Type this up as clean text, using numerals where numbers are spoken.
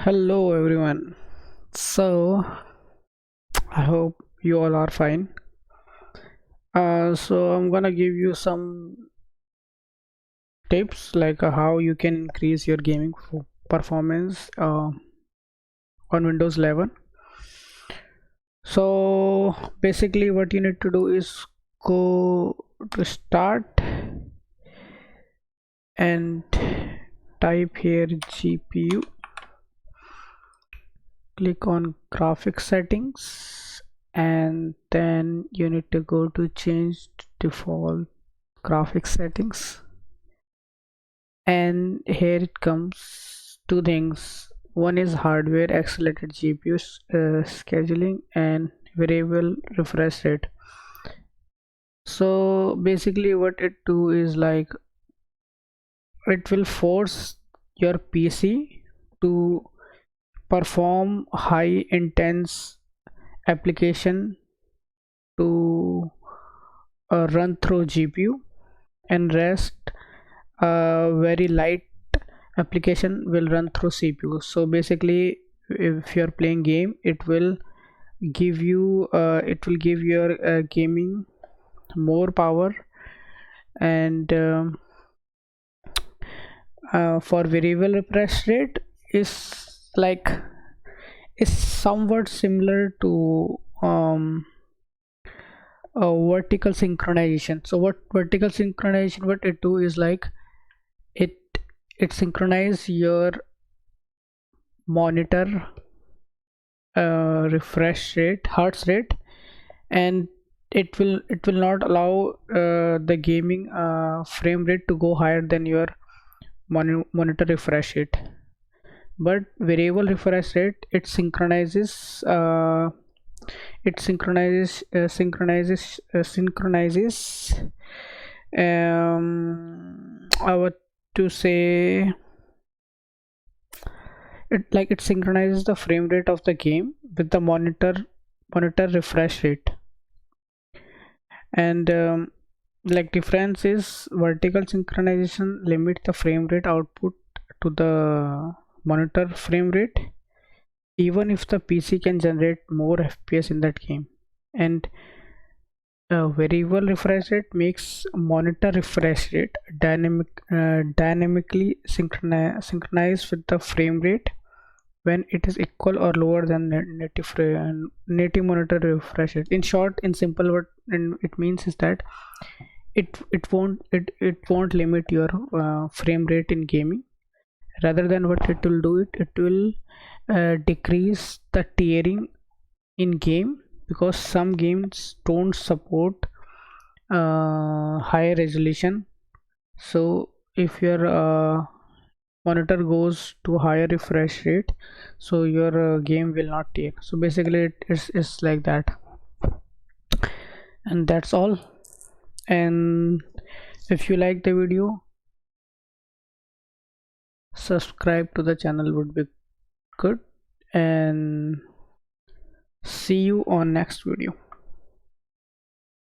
Hello everyone. So I hope you all are fine. So I'm gonna give you some tips like how you can increase your gaming performance on Windows 11. So basically, what you need to do is go to Start and type here GPU. Click on Graphics Settings, and then you need to go to change default graphics settings, and here it comes two things. One is hardware accelerated GPU scheduling and variable refresh rate. So basically what it do is like it will force your PC to perform high intense application to run through GPU, and rest very light application will run through CPU. So basically if you're playing game, it will give your gaming more power. And for variable refresh rate is like is somewhat similar to vertical synchronization. So what vertical synchronization, what it do is like it it synchronize your monitor refresh rate, hertz rate, and it will not allow the gaming frame rate to go higher than your monitor refresh rate. But variable refresh rate, synchronizes I would to say it synchronizes the frame rate of the game with the monitor refresh rate. And like difference is vertical synchronization limit the frame rate output to the monitor frame rate even if the PC can generate more FPS in that game. And variable refresh rate makes monitor refresh rate dynamically synchronized with the frame rate when it is equal or lower than native monitor refresh rate. In short, in simple, what it means is that it won't limit your frame rate in gaming. Rather than what it will do, it will decrease the tearing in game, because some games don't support high resolution. So if your monitor goes to higher refresh rate, so your game will not tear. So basically it's like that, and that's all. And if you like the video, subscribe to the channel would be good, and see you on next video.